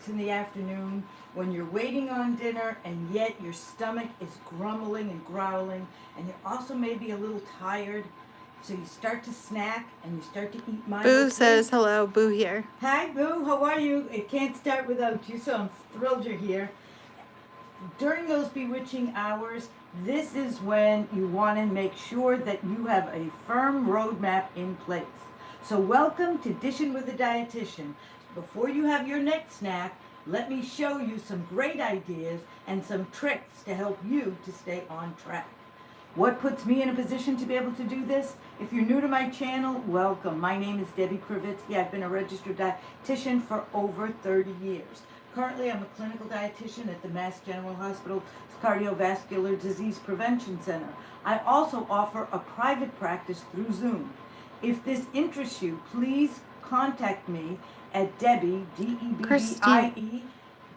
6 in the afternoon when you're waiting on dinner and yet your stomach is grumbling and growling and you're also maybe a little tired. So you start to snack and you start to eat mindlessly. Boo says hello. Boo here. Hi, Boo. How are you? It can't start without you, so I'm thrilled you're here. During those bewitching hours, this is when you want to make sure that you have a firm roadmap in place. So welcome to Dishing with a Dietitian. Before you have your next snack, let me show you some great ideas and some tricks to help you to stay on track. What puts me in a position to be able to do this? If you're new to my channel, welcome. My name is Debbie Kravitsky. I've been a registered dietitian for over 30 years. Currently, I'm a clinical dietitian at the Mass General Hospital's Cardiovascular Disease Prevention Center. I also offer a private practice through Zoom. If this interests you, please contact me at Debbie, D-E-B-B-I-E,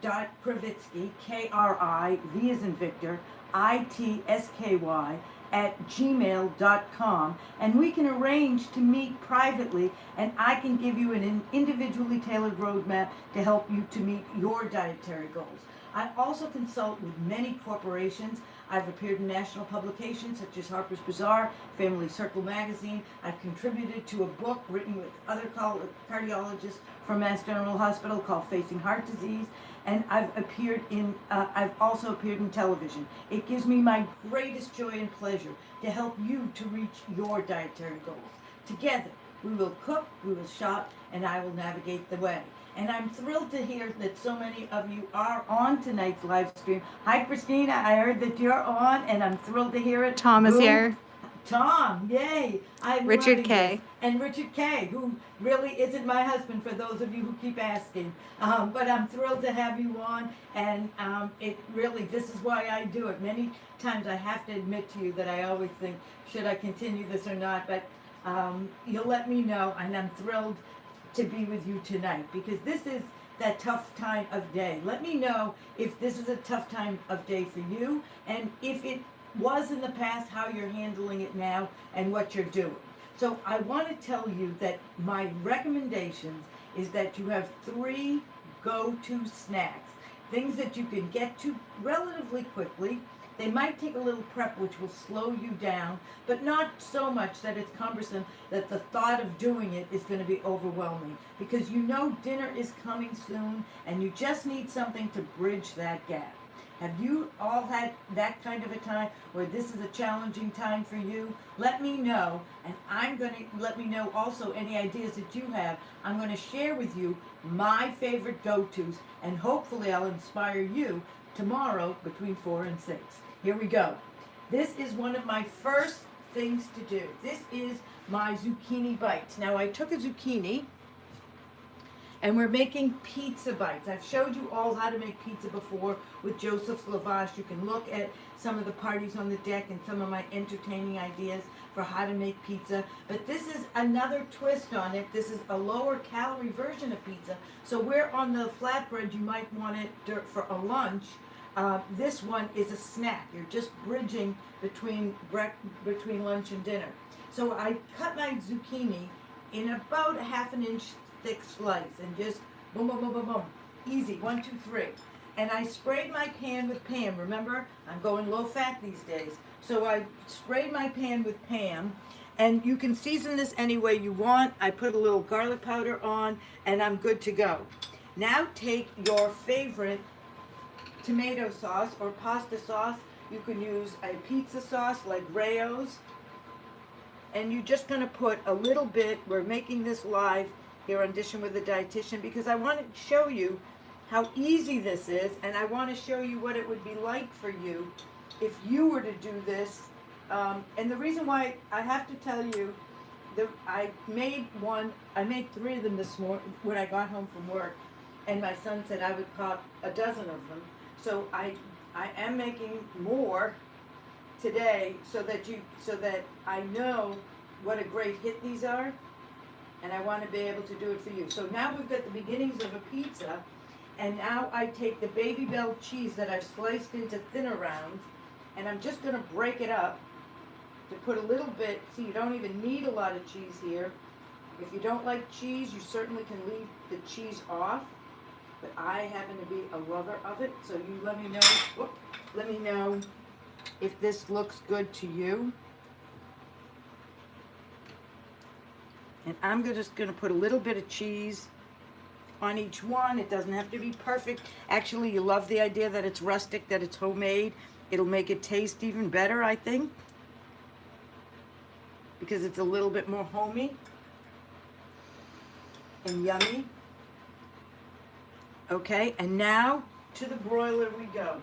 Kravitsky, K-R-I-V as in Victor, I-T-S-K-Y, at gmail.com, and we can arrange to meet privately, and I can give you an individually tailored roadmap to help you to meet your dietary goals. I also consult with many corporations. I've appeared in national publications such as Harper's Bazaar, Family Circle magazine. I've contributed to a book written with other cardiologists from Mass General Hospital called Facing Heart Disease. And I've also appeared in television. It gives me my greatest joy and pleasure to help you to reach your dietary goals. Together, we will cook, we will shop, and I will navigate the way. And I'm thrilled to hear that so many of you are on tonight's live stream. Hi, Christina. I heard that you're on, and I'm thrilled to hear it. Tom is here. Tom, yay. I'm Richard loving K. this. And Richard K., who really isn't my husband for those of you who keep asking. But I'm thrilled to have you on, and this is why I do it. Many times I have to admit to you that I always think, should I continue this or not? But you'll let me know, and I'm thrilled to be with you tonight, because this is that tough time of day. Let me know if this is a tough time of day for you, and if it was in the past, how you're handling it now and what you're doing. So I want to tell you that my recommendations is that you have 3 go-to snacks, things that you can get to relatively quickly. They might take a little prep, which will slow you down, but not so much that it's cumbersome that the thought of doing it is going to be overwhelming, because you know dinner is coming soon and you just need something to bridge that gap. Have you all had that kind of a time where this is a challenging time for you? Let me know, and I'm going to let me know also any ideas that you have. I'm going to share with you my favorite go-tos, and hopefully I'll inspire you tomorrow between 4 and 6. Here we go. This is one of my first things to do. This is my Zucchini Bites. Now, I took a zucchini, and we're making pizza bites. I've showed you all how to make pizza before with Joseph Lavash. You can look at some of the parties on the deck and some of my entertaining ideas for how to make pizza. But this is another twist on it. This is a lower calorie version of pizza. So where on the flatbread you might want it for a lunch, this one is a snack. You're just bridging between lunch and dinner. So I cut my zucchini in about a ½ an inch thick slice, and just boom, boom, boom, boom, boom. Easy, 1, 2, 3. And I sprayed my pan with Pam. Remember, I'm going low fat these days. So I sprayed my pan with Pam, and you can season this any way you want. I put a little garlic powder on, and I'm good to go. Now take your favorite tomato sauce or pasta sauce. You can use a pizza sauce like Rayo's, and you're just going to put a little bit. We're making this live here on Dishing with a Dietitian because I want to show you how easy this is, and I want to show you what it would be like for you if you were to do this. And the reason why I have to tell you that I made 3 of them this morning when I got home from work, and my son said I would pop a dozen of them. So I am making more today so that I know what a great hit these are, and I want to be able to do it for you. So now we've got the beginnings of a pizza, and now I take the Baby Bell cheese that I've sliced into thinner rounds, and I'm just going to break it up to put a little bit. See, you don't even need a lot of cheese here. If you don't like cheese, you certainly can leave the cheese off. but I happen to be a lover of it. So you let me know. Let me know if this looks good to you. And I'm just going to put a little bit of cheese on each one. It doesn't have to be perfect. Actually, you love the idea that it's rustic, that it's homemade. It'll make it taste even better, I think, because it's a little bit more homey and yummy. Okay, and now to the broiler we go.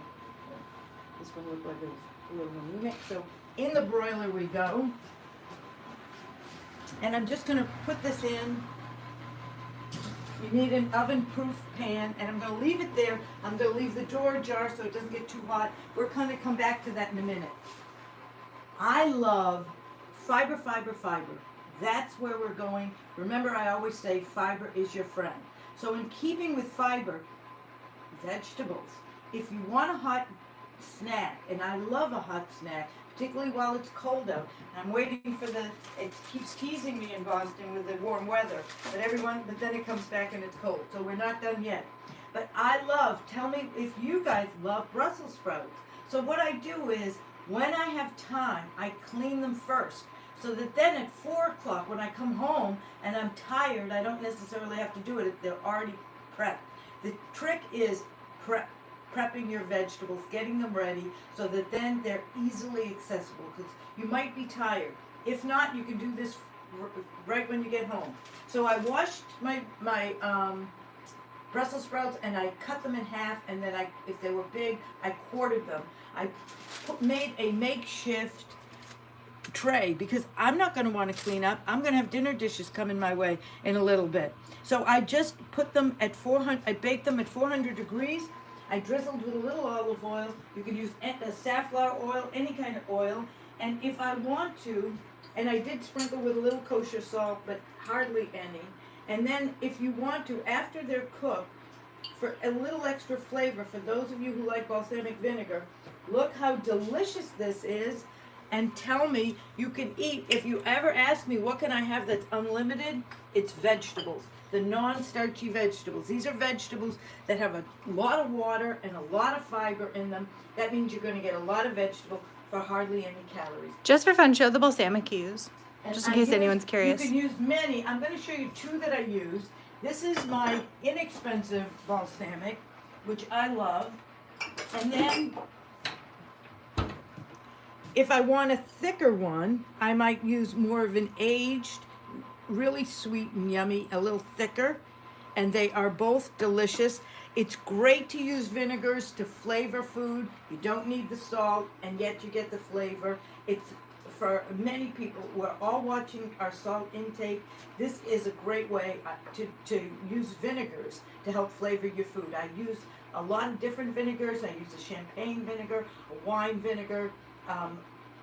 This one looks like it's a little anemic. So in the broiler we go. And I'm just going to put this in. You need an oven-proof pan, and I'm going to leave it there. I'm going to leave the door ajar so it doesn't get too hot. We're going to come back to that in a minute. I love fiber, fiber, fiber. That's where we're going. Remember, I always say fiber is your friend. So in keeping with fiber, vegetables. If you want a hot snack, and I love a hot snack, particularly while it's cold out. And I'm waiting for it keeps teasing me in Boston with the warm weather, but then it comes back and it's cold. So we're not done yet. But tell me if you guys love Brussels sprouts. So what I do is, when I have time, I clean them first. So that then at 4 o'clock when I come home and I'm tired, I don't necessarily have to do it. They're already prepped. The trick is prepping your vegetables, getting them ready so that then they're easily accessible, because you might be tired. If not, you can do this right when you get home. So I washed my Brussels sprouts and I cut them in half, and then if they were big, I quartered them. I made a makeshift tray because I'm not going to want to clean up. I'm going to have dinner dishes coming my way in a little bit. So I just put them at 400, I baked them at 400 degrees. I drizzled with a little olive oil. You can use safflower oil, any kind of oil. And if I want to, and I did sprinkle with a little kosher salt, but hardly any. And then if you want to, after they're cooked, for a little extra flavor, for those of you who like balsamic vinegar, look how delicious this is. And tell me, you can eat, if you ever ask me what can I have that's unlimited, it's vegetables. The non-starchy vegetables. These are vegetables that have a lot of water and a lot of fiber in them. That means you're going to get a lot of vegetable for hardly any calories. Just for fun, show the balsamic you use, And just in case anyone's curious. You can use many. I'm going to show you two that I use. This is my inexpensive balsamic, which I love. And then, if I want a thicker one, I might use more of an aged, really sweet and yummy, a little thicker, and they are both delicious. It's great to use vinegars to flavor food. You don't need the salt, and yet you get the flavor. It's for many people. We're all watching our salt intake. This is a great way to use vinegars to help flavor your food. I use a lot of different vinegars. I use a champagne vinegar, a wine vinegar.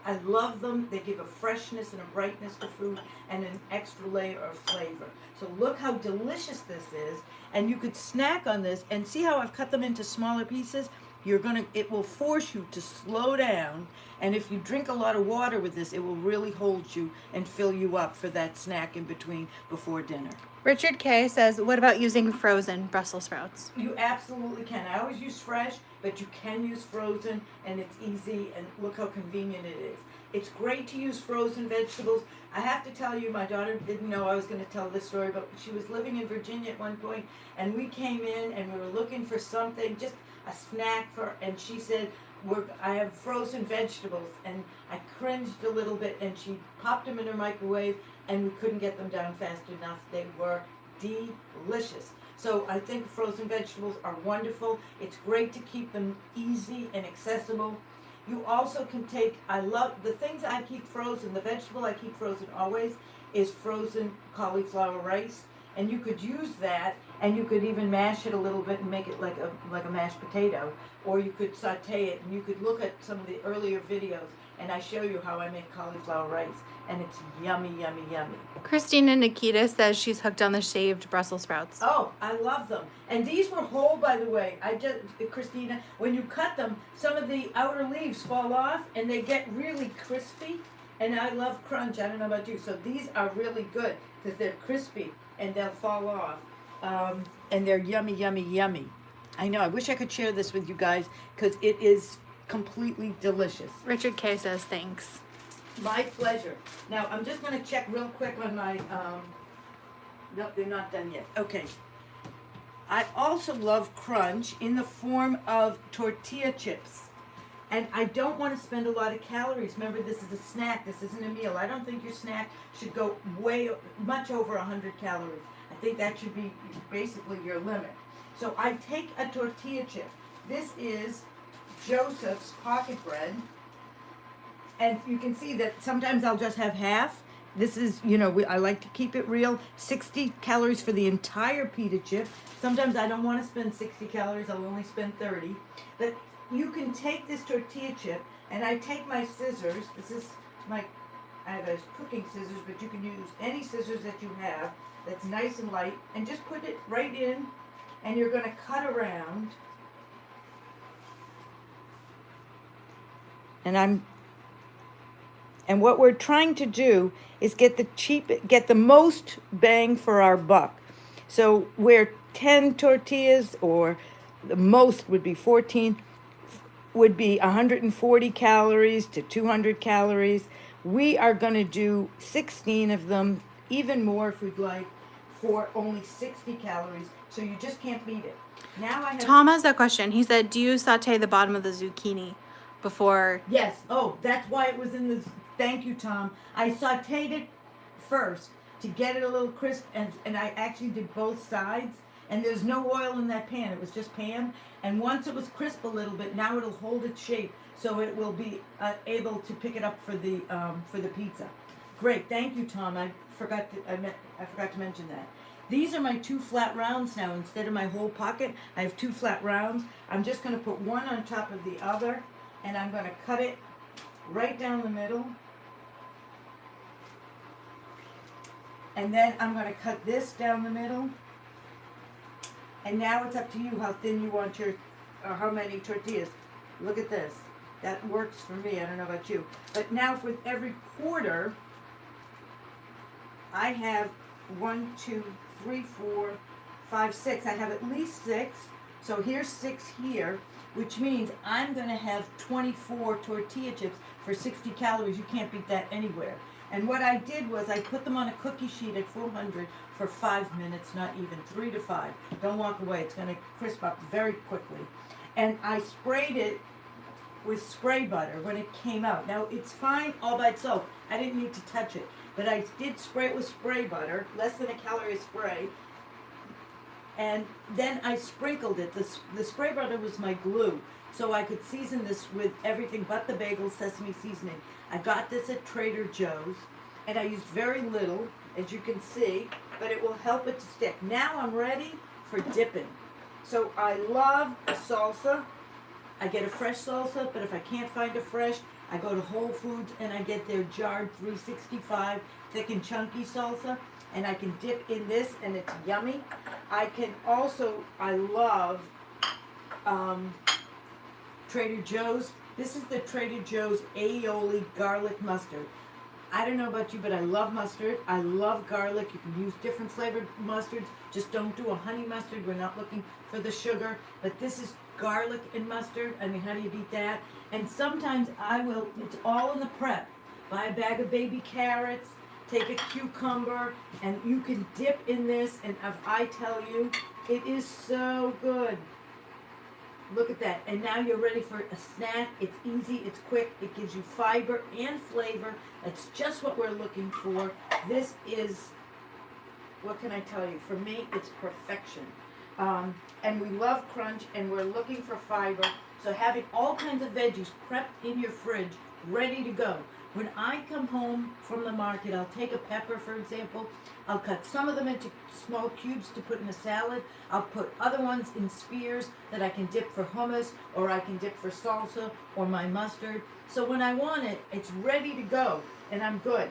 I love them. They give a freshness and a brightness to food and an extra layer of flavor. So look how delicious this is. And you could snack on this, and see how I've cut them into smaller pieces? It will force you to slow down. And if you drink a lot of water with this, it will really hold you and fill you up for that snack in between before dinner. Richard K. says, what about using frozen Brussels sprouts? You absolutely can. I always use fresh, but you can use frozen, and it's easy, and look how convenient it is. It's great to use frozen vegetables. I have to tell you, my daughter didn't know I was going to tell this story, but she was living in Virginia at one point, and we came in and we were looking for something, just a snack and she said, I have frozen vegetables, and I cringed a little bit, and she popped them in her microwave, and we couldn't get them down fast enough. They were delicious. So I think frozen vegetables are wonderful. It's great to keep them easy and accessible. You also can I love the things I keep frozen. The vegetable I keep frozen always is frozen cauliflower rice. And you could use that, and you could even mash it a little bit and make it like a mashed potato, or you could saute it, and you could look at some of the earlier videos, and I show you how I make cauliflower rice, and it's yummy, yummy, yummy. Christina Nikita says she's hooked on the shaved Brussels sprouts. Oh, I love them. And these were whole, by the way. Christina, when you cut them, some of the outer leaves fall off, and they get really crispy, and I love crunch. I don't know about you. So these are really good because they're crispy, and they'll fall off. and they're yummy, yummy, yummy. I know. I wish I could share this with you guys because it is completely delicious. Richard K says thanks. My pleasure. Now, I'm just going to check real quick on my, nope, they're not done yet. Okay. I also love crunch in the form of tortilla chips. And I don't want to spend a lot of calories. Remember, this is a snack. This isn't a meal. I don't think your snack should go much over 100 calories. I think that should be basically your limit. So I take a tortilla chip. This is Joseph's pocket bread. And you can see that sometimes I'll just have half. This is, I like to keep it real. 60 calories for the entire pita chip. Sometimes I don't want to spend 60 calories. I'll only spend 30. But you can take this tortilla chip, and I take my scissors. I have a cooking scissors, but you can use any scissors that you have that's nice and light, and just put it right in, and you're going to cut around. And what we're trying to do is get the most bang for our buck. So where 10 tortillas, or the most would be 14, would be 140 calories to 200 calories. We are going to do 16 of them, even more if we'd like, for only 60 calories. So you just can't beat it. Now I have... Tom has a question. He said, do you saute the bottom of the zucchini before? Yes. Oh, that's why it was in the... Thank you, Tom. I sauteed it first to get it a little crisp, and I actually did both sides. And there's no oil in that pan. It was just pan. And once it was crisp a little bit, now it'll hold its shape, so it will be able to pick it up for the pizza. Great, thank you, Tom. I forgot to mention that. These are my 2 flat rounds now. Instead of my whole pocket, I have 2 flat rounds. I'm just going to put one on top of the other, and I'm going to cut it right down the middle. And then I'm going to cut this down the middle. And now it's up to you how thin you want how many tortillas. Look at this. That works for me. I don't know about you. But now for every quarter, I have 1, 2, 3, 4, 5, 6. I have at least 6. So here's 6 here, which means I'm going to have 24 tortilla chips for 60 calories. You can't beat that anywhere. And what I did was I put them on a cookie sheet at 400 for 5 minutes, not even 3 to 5. Don't walk away. It's going to crisp up very quickly. And I sprayed it with spray butter when it came out. Now, it's fine all by itself. I didn't need to touch it. But I did spray it with spray butter, less than a calorie of spray. And then I sprinkled it. The spray butter was my glue. So I could season this with everything but the bagel sesame seasoning. I got this at Trader Joe's, and I used very little, as you can see, but it will help it to stick. Now I'm ready for dipping. So I love a salsa. I get a fresh salsa, but if I can't find a fresh, I go to Whole Foods and I get their jarred 365 thick and chunky salsa, and I can dip in this, and it's yummy. I love Trader Joe's. This is the Trader Joe's aioli garlic mustard. I don't know about you, but I love mustard. I love garlic. You can use different flavored mustards. Just don't do a honey mustard. We're not looking for the sugar. But this is garlic and mustard. I mean, how do you beat that? And sometimes it's all in the prep. Buy a bag of baby carrots, take a cucumber, and you can dip in this. And if I tell you, it is so good. Look at that. And now you're ready for a snack. It's easy, it's quick, it gives you fiber and flavor. That's just what we're looking for. This is, what can I tell you? For me, it's perfection. And we love crunch, and we're looking for fiber. So having all kinds of veggies prepped in your fridge, ready to go. When I come home from the market, I'll take a pepper, for example. I'll cut some of them into small cubes to put in a salad. I'll put other ones in spears that I can dip for hummus, or I can dip for salsa or my mustard. So when I want it, it's ready to go, and I'm good.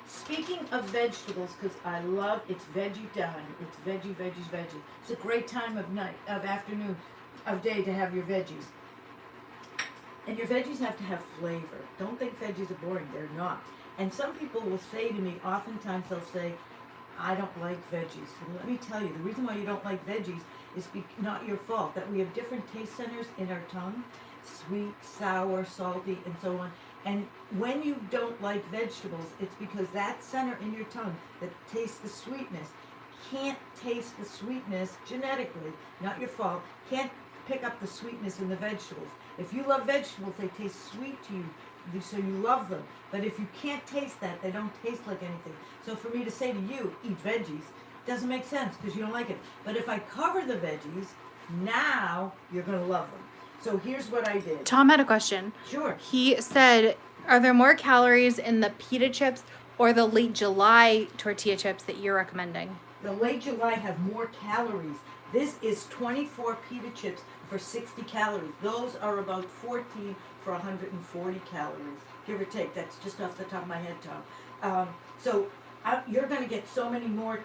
Speaking of vegetables, because I love, it's veggie time. It's veggie, veggies, veggie. It's a great time of afternoon, of day to have your veggies. And your veggies have to have flavor. Don't think veggies are boring. They're not. And some people will say to me, oftentimes they'll say, I don't like veggies. And let me tell you, the reason why you don't like veggies is not your fault. That we have different taste centers in our tongue, sweet, sour, salty, and so on. And when you don't like vegetables, it's because that center in your tongue that tastes the sweetness can't taste the sweetness genetically, not your fault, can't pick up the sweetness in the vegetables. If you love vegetables, they taste sweet to you, so you love them. But if you can't taste that, they don't taste like anything. So for me to say to you, eat veggies, doesn't make sense because you don't like it. But if I cover the veggies, now you're going to love them. So here's what I did. Tom had a question. Sure. He said, are there more calories in the pita chips or the late July tortilla chips that you're recommending? The late July have more calories. This is 24 pita chips for 60 calories. Those are about 14 for 140 calories, give or take. That's just off the top of my head, Tom. You're going to get so many more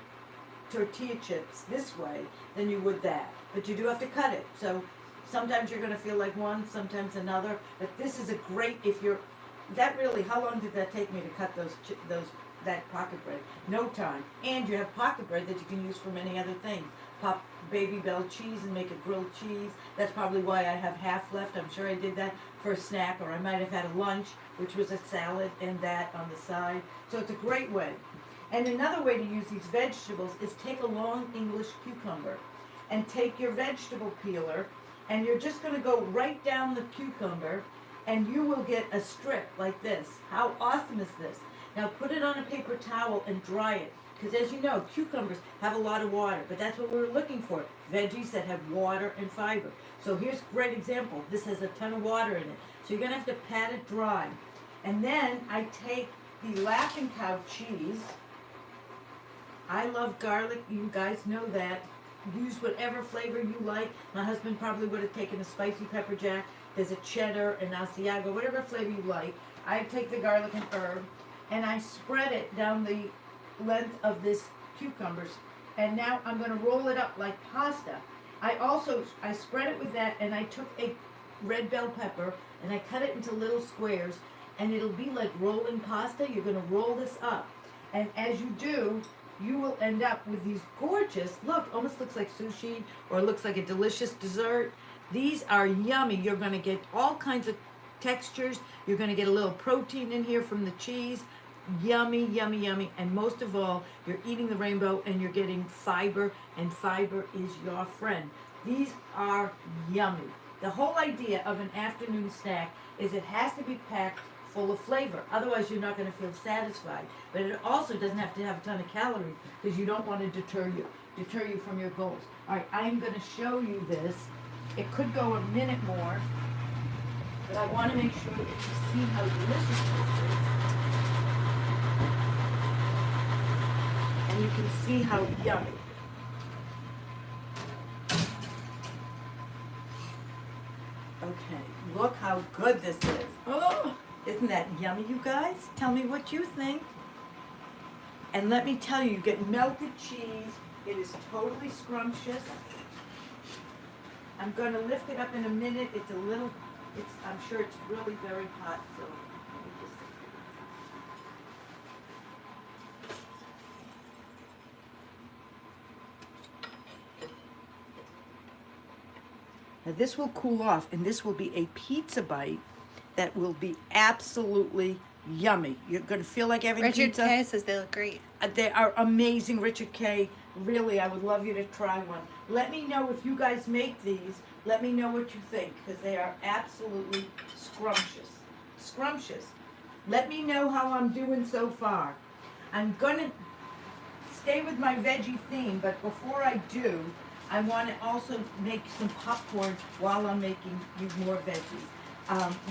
tortilla chips this way than you would that. But you do have to cut it. So sometimes you're going to feel like one, sometimes another. But this is a great, how long did that take me to cut that pocket bread? No time. And you have pocket bread that you can use for many other things. Pop Baby Bell cheese and make a grilled cheese. That's probably why I have half left. I'm sure I did that for a snack, or I might have had a lunch, which was a salad and that on the side. So it's a great way. And another way to use these vegetables is take a long English cucumber and take your vegetable peeler, and you're just going to go right down the cucumber, and you will get a strip like this. How awesome is this? Now put it on a paper towel and dry it. Because as you know, cucumbers have a lot of water, but that's what we're looking for. Veggies that have water and fiber. So here's a great example. This has a ton of water in it. So you're going to have to pat it dry. And then I take the Laughing Cow cheese. I love garlic. You guys know that. Use whatever flavor you like. My husband probably would have taken a spicy pepper jack. There's a cheddar, an Asiago, whatever flavor you like. I take the garlic and herb, and I spread it down the length of this cucumbers, and now I'm going to roll it up like pasta. I spread it with that, and I took a red bell pepper and I cut it into little squares, and it'll be like rolling pasta. You're going to roll this up, and as you do, you will end up with these gorgeous, look, almost looks like sushi, or it looks like a delicious dessert. These are yummy. You're going to get all kinds of textures. You're going to get a little protein in here from the cheese. Yummy, yummy, yummy. And most of all, you're eating the rainbow and you're getting fiber, and fiber is your friend. These are yummy. The whole idea of an afternoon snack is it has to be packed full of flavor. Otherwise, you're not going to feel satisfied. But it also doesn't have to have a ton of calories because you don't want to deter you from your goals. All right, I'm going to show you this. It could go a minute more, but I want to make sure that you see how delicious this is. And you can see how yummy. Okay, look how good this is. Oh, isn't that yummy, you guys? Tell me what you think. And let me tell you, you get melted cheese. It is totally scrumptious. I'm going to lift it up in a minute. I'm sure it's really very hot, so let me just... Now this will cool off, and this will be a pizza bite that will be absolutely yummy. You're going to feel like having Richard pizza. K says they look great. They are amazing, Richard K. Really, I would love you to try one. Let me know if you guys make these. Let me know what you think, because they are absolutely scrumptious. Scrumptious. Let me know how I'm doing so far. I'm going to stay with my veggie theme, but before I do, I want to also make some popcorn while I'm making you more veggies.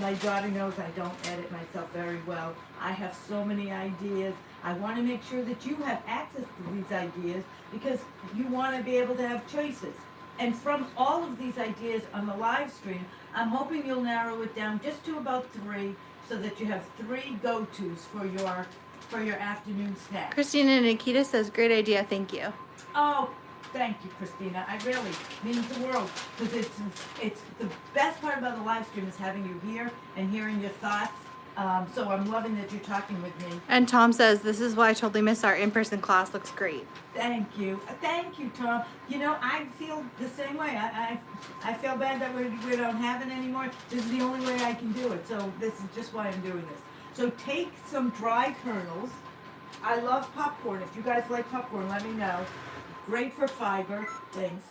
My daughter knows I don't edit myself very well. I have so many ideas. I want to make sure that you have access to these ideas because you want to be able to have choices. And from all of these ideas on the live stream, I'm hoping you'll narrow it down just to about 3 so that you have 3 go-tos for your afternoon snack. Christina Nikita says, great idea, thank you. Oh, thank you, Christina. I really means the world, because it's the best part about the live stream is having you here and hearing your thoughts. So I'm loving that you're talking with me. And Tom says, this is why I totally miss our in-person class. Looks great. Thank you, Tom. You know, I feel the same way. I feel bad that we don't have it anymore. This is the only way I can do it. So this is just why I'm doing this. So take some dry kernels. I love popcorn. If you guys like popcorn, let me know. Great for fiber things.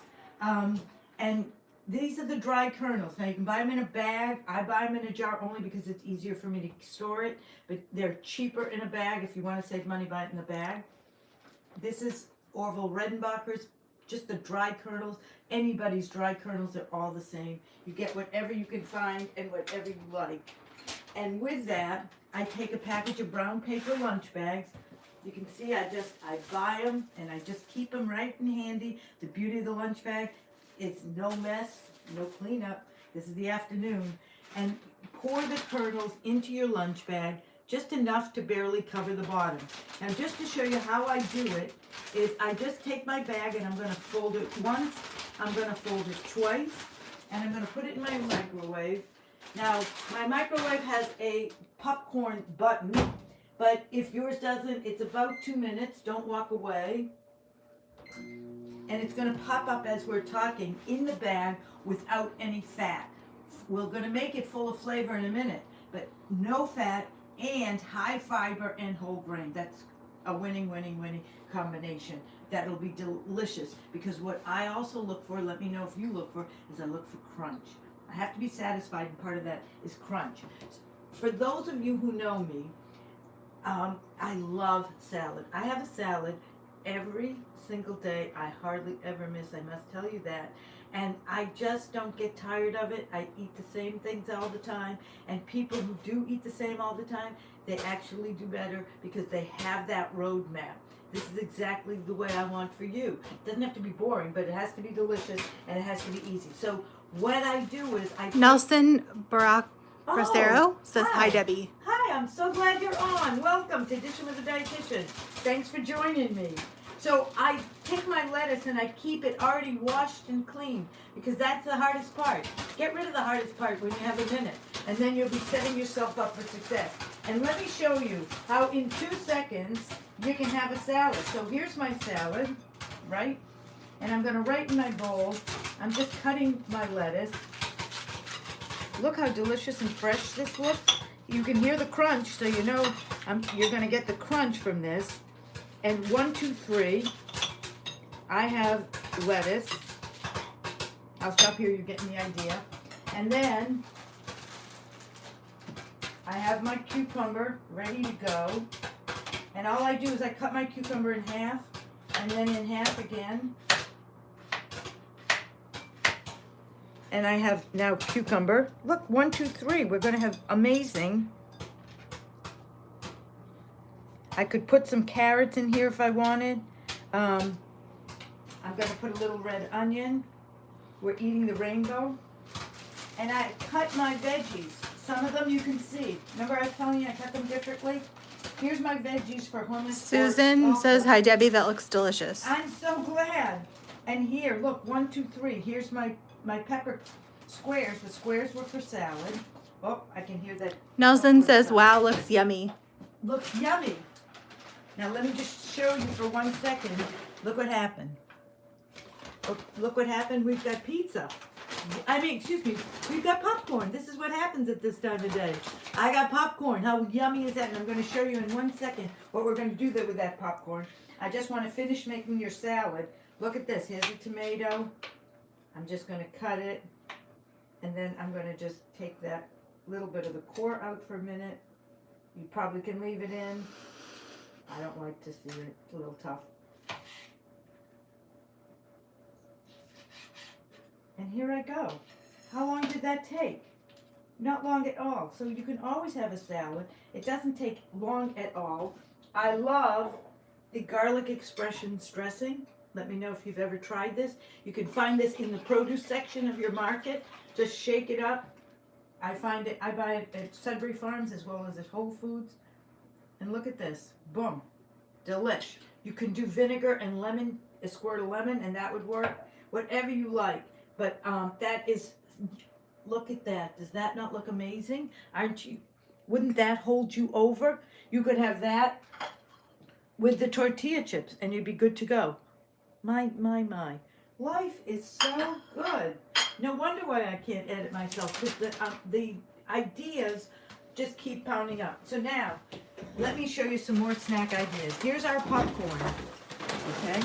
And these are the dry kernels. Now you can buy them in a bag. I buy them in a jar only because it's easier for me to store it. But they're cheaper in a bag. If you want to save money, buy it in a bag. This is Orville Redenbacher's, just the dry kernels. Anybody's dry kernels are all the same. You get whatever you can find and whatever you like. And with that, I take a package of brown paper lunch bags. You can see I buy them and I just keep them right and handy. The beauty of the lunch bag, it's no mess, no cleanup. This is the afternoon. And pour the kernels into your lunch bag, just enough to barely cover the bottom. Now just to show you how I do it, is I just take my bag and I'm gonna fold it once, I'm gonna fold it twice, and I'm gonna put it in my microwave. Now, my microwave has a popcorn button, but if yours doesn't, it's about 2 minutes, don't walk away. And it's gonna pop up as we're talking in the bag without any fat. We're gonna make it full of flavor in a minute, but no fat and high fiber and whole grain. That's a winning combination. That'll be delicious, because what I also look for, let me know if you look for, is I look for crunch. I have to be satisfied, and part of that is crunch. For those of you who know me, I love salad. I have a salad every single day. I hardly ever miss, I must tell you that. And I just don't get tired of it. I eat the same things all the time. And people who do eat the same all the time, they actually do better because they have that roadmap. This is exactly the way I want for you. It doesn't have to be boring, but it has to be delicious and it has to be easy. So what I do is Nelson Bracero says, hi, Debbie. Hi, I'm so glad you're on. Welcome to Dietitian with a Dietitian. Thanks for joining me. So I take my lettuce and I keep it already washed and clean, because that's the hardest part. Get rid of the hardest part when you have a minute, and then you'll be setting yourself up for success. And let me show you how in 2 seconds you can have a salad. So here's my salad, right? And I'm gonna right in my bowl. I'm just cutting my lettuce. Look how delicious and fresh this looks. You can hear the crunch, so you know you're gonna get the crunch from this. And 1, 2, 3, I have lettuce. I'll stop here, you're getting the idea. And then I have my cucumber ready to go. And all I do is I cut my cucumber in half, and then in half again. And I have now cucumber. Look, 1, 2, 3, we're gonna have amazing. I could put some carrots in here if I wanted. I'm going to put a little red onion. We're eating the rainbow. And I cut my veggies. Some of them you can see. Remember I was telling you I cut them differently? Here's my veggies for hummus. Susan says, hi, Debbie. That looks delicious. I'm so glad. And here, look, 1, 2, 3. Here's my pepper squares. The squares were for salad. Oh, I can hear that. Nelson says, wow, looks yummy. Looks yummy. Now let me just show you for 1 second. Look what happened. Look what happened. We've got pizza. We've got popcorn. This is what happens at this time of day. I got popcorn. How yummy is that? And I'm going to show you in 1 second what we're going to do with that popcorn. I just want to finish making your salad. Look at this. Here's a tomato. I'm just going to cut it. And then I'm going to just take that little bit of the core out for a minute. You probably can leave it in. I don't like to see it. It's a little tough. And here I go. How long did that take? Not long at all. So you can always have a salad. It doesn't take long at all. I love the garlic expressions dressing. Let me know if you've ever tried this. You can find this in the produce section of your market. Just shake it up. I buy it at Sudbury Farms as well as at Whole Foods. And look at this. Boom. Delish. You can do vinegar and lemon, a squirt of lemon, and that would work. Whatever you like. But that is, look at that. Does that not look amazing? Aren't you? wouldn't that hold you over? You could have that with the tortilla chips and you'd be good to go. My. Life is so good. No wonder why I can't edit myself, because the ideas just keep pounding up. So now, let me show you some more snack ideas. Here's our popcorn, okay?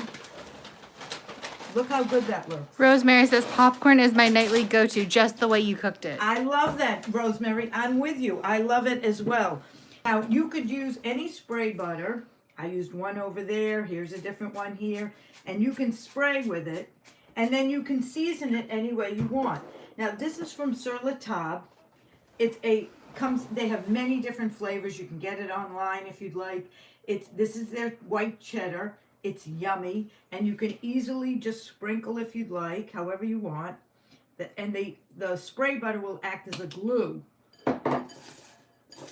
Look how good that looks. Rosemary says popcorn is my nightly go-to, just the way you cooked it. I love that, Rosemary. I'm with you. I love it as well. Now, you could use any spray butter. I used one over there. Here's a different one here. And you can spray with it. And then you can season it any way you want. Now, this is from Sur La Table. They have many different flavors. You can get it online if you'd like. This is their white cheddar. It's yummy, and you can easily just sprinkle if you'd like, however you want. And the spray butter will act as a glue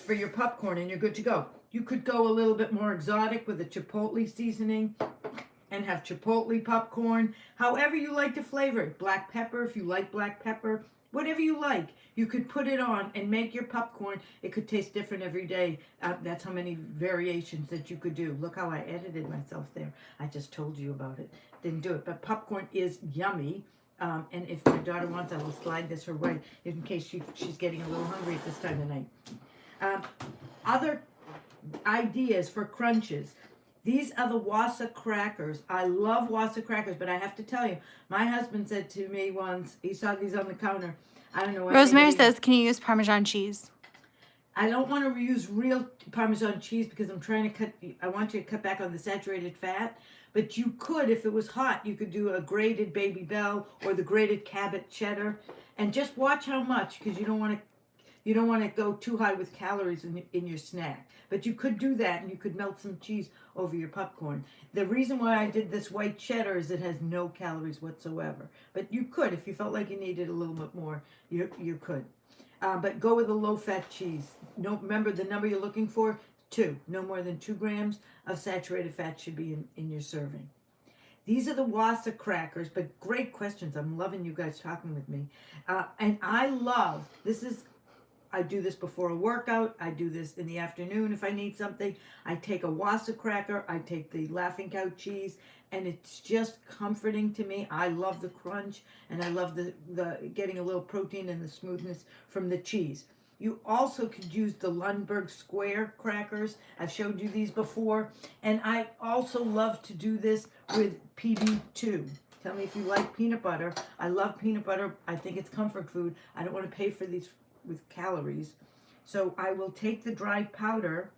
for your popcorn, and you're good to go. You could go a little bit more exotic with a chipotle seasoning and have chipotle popcorn. However you like to flavor it. Black pepper, if you like black pepper. Whatever you like, you could put it on and make your popcorn. It could taste different every day. That's how many variations that you could do. Look how I edited myself there. I just told you about it. Didn't do it. But popcorn is yummy. And if my daughter wants, I will slide this her way in case she's getting a little hungry at this time of night. Other ideas for crunches. These are the Wasa Crackers. I love Wasa Crackers, but I have to tell you, my husband said to me once, he saw these on the counter. I don't know what. Rosemary says, can you use Parmesan cheese? I don't want to use real Parmesan cheese because I want you to cut back on the saturated fat. But you could, if it was hot, you could do a grated Baby Bell or the grated Cabot cheddar. And just watch how much, because you don't want to go too high with calories in your snack. But you could do that, and you could melt some cheese over your popcorn. The reason why I did this white cheddar is it has no calories whatsoever. But you could, if you felt like you needed a little bit more, you could. But go with a low-fat cheese. Remember the number you're looking for? 2. No more than 2 grams of saturated fat should be in your serving. These are the Wasa Crackers, but great questions. I'm loving you guys talking with me. And I do this before a workout. I do this in the afternoon if I need something. I take a Wasa cracker. I take the Laughing Cow cheese, and it's just comforting to me. I love the crunch, and I love the getting a little protein and the smoothness from the cheese. You also could use the Lundberg Square crackers. I've showed you these before. And I also love to do this with PB2. Tell me if you like peanut butter. I love peanut butter. I think it's comfort food. I don't want to pay for these with calories. So I will take the dry powder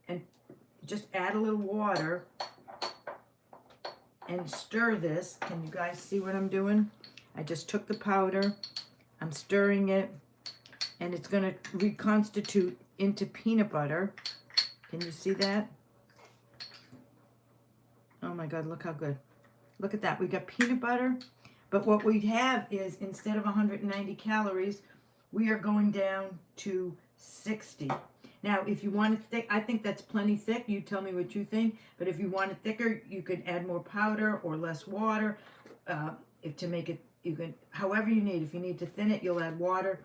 and just add a little water and stir this. Can you guys see what I'm doing? I just took the powder, I'm stirring it, and it's going to reconstitute into peanut butter. Can you see that? Oh my God, look how good. Look at that. We got peanut butter, but what we have is, instead of 190 calories, we are going down to 60. Now, if you want it thick, I think that's plenty thick. You tell me what you think. But if you want it thicker, you could add more powder or less water. To make it, you can, however you need. If you need to thin it, you'll add water.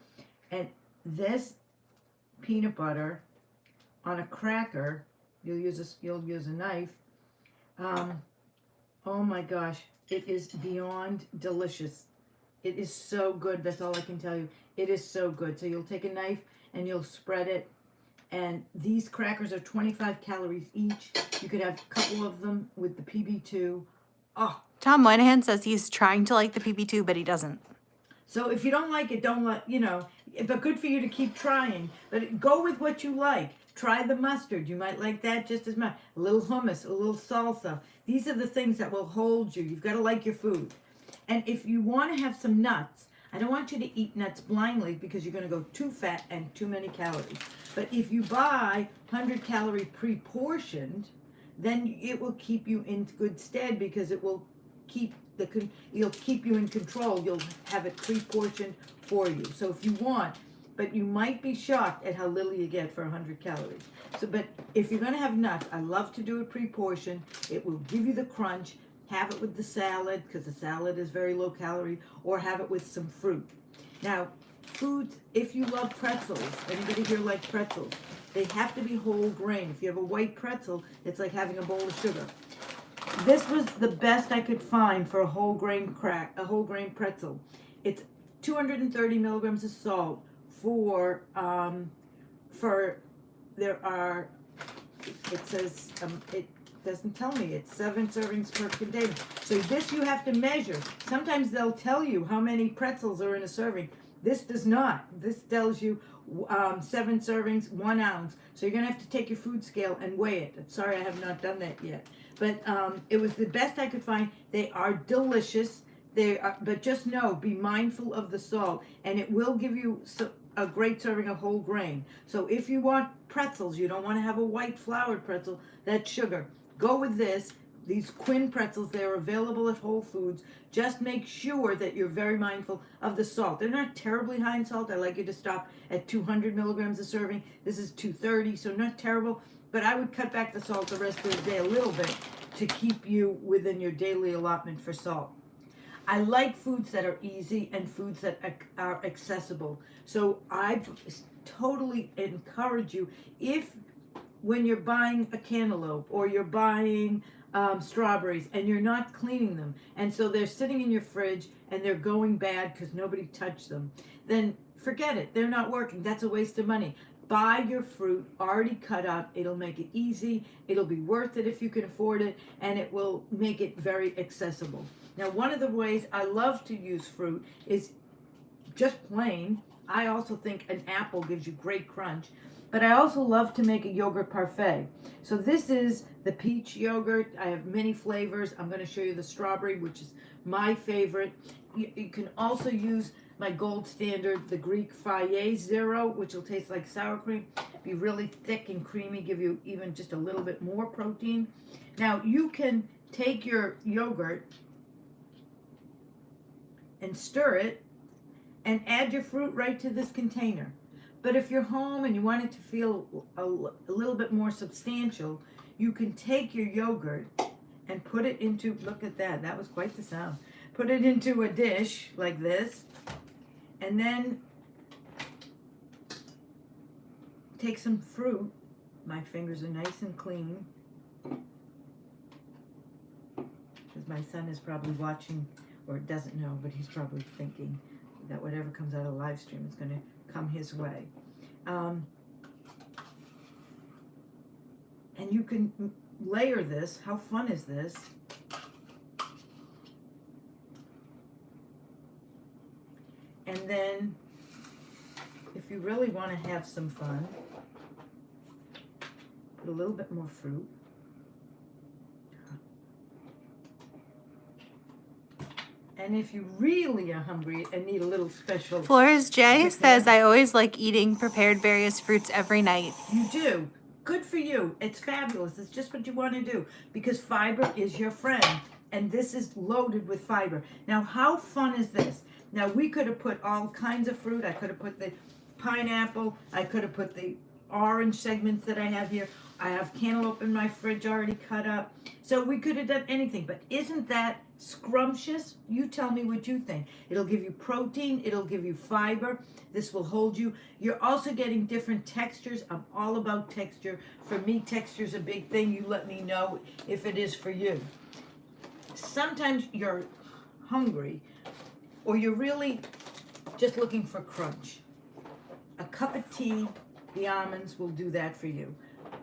And this peanut butter on a cracker, you'll use a knife. Oh my gosh, it is beyond delicious. It is so good. That's all I can tell you. It is so good. So you'll take a knife and you'll spread it. And these crackers are 25 calories each. You could have a couple of them with the PB2. Oh. Tom Moynihan says he's trying to like the PB2, but he doesn't. So if you don't like it, don't let, but good for you to keep trying. But go with what you like. Try the mustard. You might like that just as much. A little hummus, a little salsa. These are the things that will hold you. You've got to like your food. And if you want to have some nuts, I don't want you to eat nuts blindly because you're going to go too fat and too many calories. But if you buy 100 calorie pre-portioned, then it will keep you in good stead because it will you'll keep you in control. You'll have it pre-portioned for you. So if you want, but you might be shocked at how little you get for 100 calories. So, but if you're going to have nuts, I love to do it pre-portioned. It will give you the crunch. Have it with the salad because the salad is very low calorie, or have it with some fruit. Now, foods, if you love pretzels, anybody here like pretzels? They have to be whole grain. If you have a white pretzel, it's like having a bowl of sugar. This was the best I could find for a whole grain pretzel. It's 230 milligrams of salt there are, it says, it doesn't tell me, it's 7 servings per container. So this you have to measure. Sometimes they'll tell you how many pretzels are in a serving. This does not. This tells you 7 servings, 1 ounce. So you're gonna have to take your food scale and weigh it. Sorry, I have not done that yet. But it was the best I could find. They are delicious. But just know, be mindful of the salt, and it will give you a great serving of whole grain. So if you want pretzels, you don't want to have a white floured pretzel, that's sugar. Go with this. These Quinn pretzels, they're available at Whole Foods. Just make sure that you're very mindful of the salt. They're not terribly high in salt. I like you to stop at 200 milligrams a serving. This is 230, so not terrible. But I would cut back the salt the rest of the day a little bit to keep you within your daily allotment for salt. I like foods that are easy and foods that are accessible. So I totally encourage you, when you're buying a cantaloupe or you're buying strawberries and you're not cleaning them, and so they're sitting in your fridge and they're going bad because nobody touched them, then forget it. They're not working. That's a waste of money. Buy your fruit already cut up. It'll make it easy. It'll be worth it if you can afford it, and it will make it very accessible. Now, one of the ways I love to use fruit is just plain. I also think an apple gives you great crunch, but I also love to make a yogurt parfait. So this is the peach yogurt. I have many flavors. I'm going to show you the strawberry, which is my favorite. You can also use my gold standard, the Greek Fayet Zero, which will taste like sour cream, be really thick and creamy, give you even just a little bit more protein. Now, you can take your yogurt and stir it and add your fruit right to this container. But if you're home and you want it to feel a little bit more substantial, you can take your yogurt and put it into, look at that, that was quite the sound. Put it into a dish like this, and then take some fruit. My fingers are nice and clean, because my son is probably watching, or doesn't know, but he's probably thinking that whatever comes out of the live stream is going to come his way. And you can layer this. How fun is this? And then, if you really want to have some fun, put a little bit more fruit. And if you really are hungry and need a little special... Flores J says, I always like eating prepared various fruits every night. You do. Good for you. It's fabulous. It's just what you want to do, because fiber is your friend. And this is loaded with fiber. Now, how fun is this? Now, we could have put all kinds of fruit. I could have put the pineapple. I could have put the orange segments that I have here. I have cantaloupe in my fridge already cut up. So we could have done anything. But isn't that scrumptious? You tell me what you think. It'll give you protein. It'll give you fiber. This will hold you. You're also getting different textures. I'm all about texture. For me, texture's a big thing. You let me know if it is for you. Sometimes you're hungry, or you're really just looking for crunch. A cup of tea, the almonds will do that for you.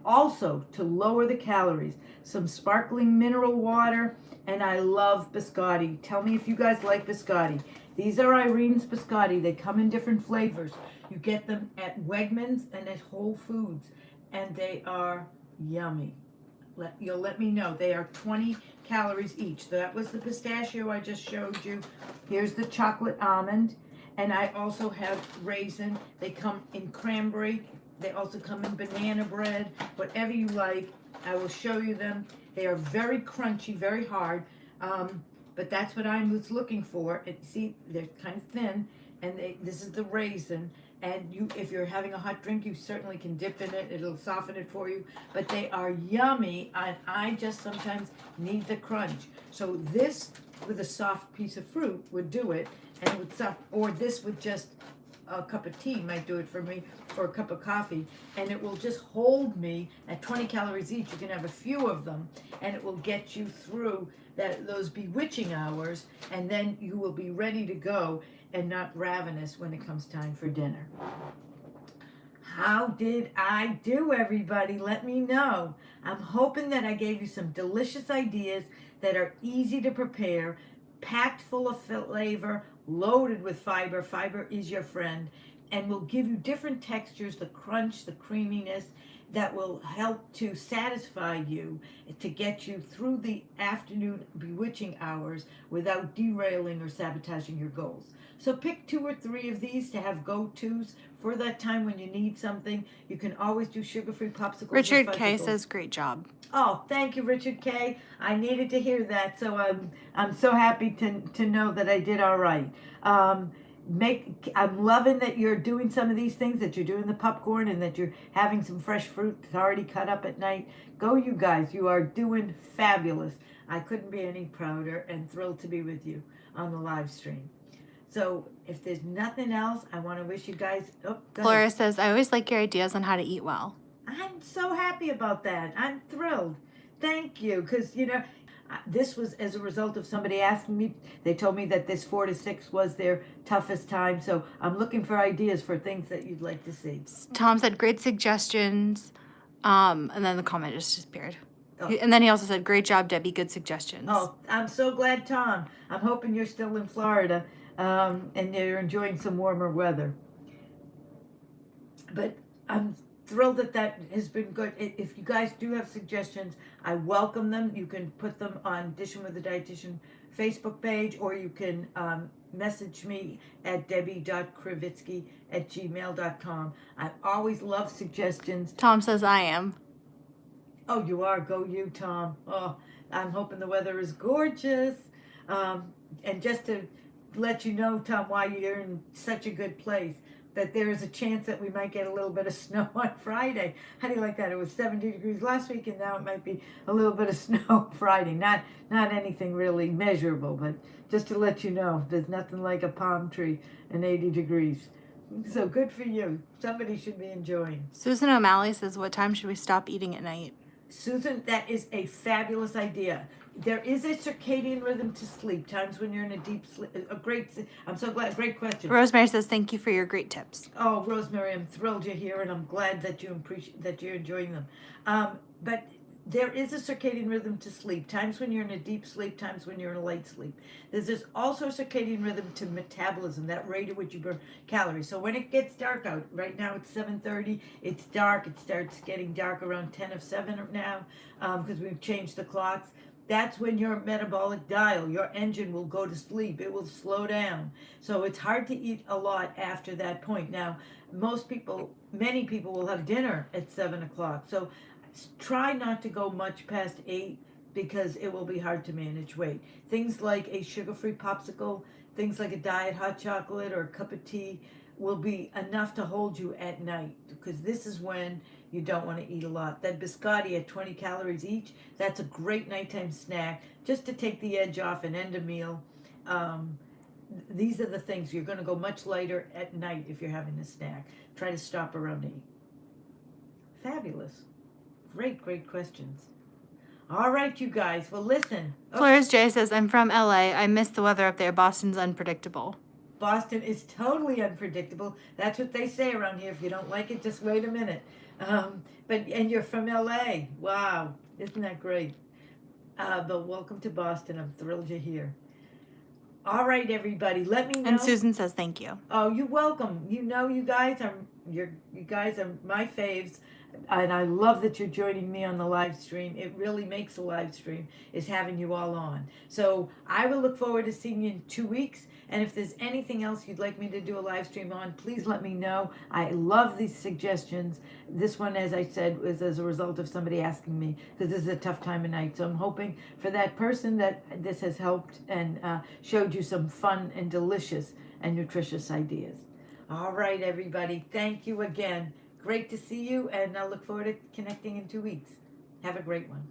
Also, to lower the calories, some sparkling mineral water, and I love biscotti. Tell me if you guys like biscotti. These are Irene's biscotti. They come in different flavors. You get them at Wegmans and at Whole Foods, and they are yummy. You'll let me know. They are 20 calories each. That was the pistachio I just showed you. Here's the chocolate almond, and I also have raisin. They come in cranberry. They also come in banana bread, whatever you like. I will show you them. They are very crunchy, very hard, but that's what I was looking for. And see, they're kind of thin, and this is the raisin. And if you're having a hot drink, you certainly can dip in it. It'll soften it for you. But they are yummy, and I just sometimes need the crunch. So this with a soft piece of fruit would do it, and with soft, or this with just a cup of tea might do it for me, or a cup of coffee, and it will just hold me at 20 calories each. You can have a few of them, and it will get you through those bewitching hours, and then you will be ready to go and not ravenous when it comes time for dinner. How did I do, everybody? Let me know. I'm hoping that I gave you some delicious ideas that are easy to prepare, packed full of flavor, loaded with fiber. Fiber is your friend, and will give you different textures, the crunch, the creaminess, that will help to satisfy you, to get you through the afternoon bewitching hours without derailing or sabotaging your goals. So pick 2 or 3 of these to have go-tos for that time when you need something. You can always do sugar-free popsicles. Richard K says, great job. Oh, thank you, Richard K. I needed to hear that, so I'm so happy to know that I did all right. I'm loving that you're doing some of these things, that you're doing the popcorn, and that you're having some fresh fruit already cut up at night. Go, you guys. You are doing fabulous. I couldn't be any prouder and thrilled to be with you on the live stream. So if there's nothing else, I want to wish you guys... Flora says, I always like your ideas on how to eat well. I'm so happy about that. I'm thrilled. Thank you. Because, this was as a result of somebody asking me. They told me that this 4 to 6 was their toughest time. So I'm looking for ideas for things that you'd like to see. Tom said, great suggestions. And then the comment just disappeared. Oh. And then he also said, great job, Debbie. Good suggestions. Oh, I'm so glad, Tom. I'm hoping you're still in Florida and you're enjoying some warmer weather. But I'm thrilled that has been good. If you guys do have suggestions, I welcome them. You can put them on Dishing with the Dietitian Facebook page, or you can message me at debbie.kravitsky@gmail.com. I always love suggestions. Tom says I am. Oh, you are. Go you, Tom. Oh, I'm hoping the weather is gorgeous. And just to let you know, Tom, why you're in such a good place, that there is a chance that we might get a little bit of snow on Friday. How do you like that? It was 70 degrees last week, and now it might be a little bit of snow Friday. Not anything really measurable, but just to let you know, there's nothing like a palm tree and 80 degrees. So good for you. Somebody should be enjoying. Susan O'Malley says, what time should we stop eating at night? Susan, that is a fabulous idea. There is a circadian rhythm to sleep, times when you're in a deep sleep. I'm so glad, great question. Rosemary says, thank you for your great tips. Oh, Rosemary, I'm thrilled you're here, and I'm glad that you're enjoying them. But there is a circadian rhythm to sleep, times when you're in a deep sleep, times when you're in a light sleep. There's also a circadian rhythm to metabolism, that rate at which you burn calories. So when it gets dark out, right now it's 7:30, it's dark, it starts getting dark around 10 of 7 now, because we've changed the clocks. That's when your metabolic dial, your engine, will go to sleep. It will slow down. So it's hard to eat a lot after that point. Now, many people will have dinner at 7 o'clock. So try not to go much past 8, because it will be hard to manage weight. Things like a sugar-free popsicle, things like a diet hot chocolate or a cup of tea will be enough to hold you at night, because this is when you don't want to eat a lot. That biscotti at 20 calories each, that's a great nighttime snack, just to take the edge off and end a meal. These are the things. You're going to go much lighter at night if you're having a snack. Try to stop around 8. Fabulous. Great questions. All right, you guys. Well, listen. Flores J says, I'm from LA. I miss the weather up there. Boston's unpredictable. Boston is totally unpredictable. That's what they say around here. If you don't like it, just wait a minute. And you're from LA. Wow. Isn't that great? But welcome to Boston. I'm thrilled you're here. All right, everybody. Let me know. And Susan says thank you. Oh, you're welcome. You guys are my faves. And I love that you're joining me on the live stream. It really makes a live stream, is having you all on. So I will look forward to seeing you in 2 weeks. And if there's anything else you'd like me to do a live stream on, please let me know. I love these suggestions. This one, as I said, was as a result of somebody asking me, because this is a tough time of night. So I'm hoping for that person that this has helped and showed you some fun and delicious and nutritious ideas. All right, everybody. Thank you again. Great to see you, and I look forward to connecting in 2 weeks. Have a great one.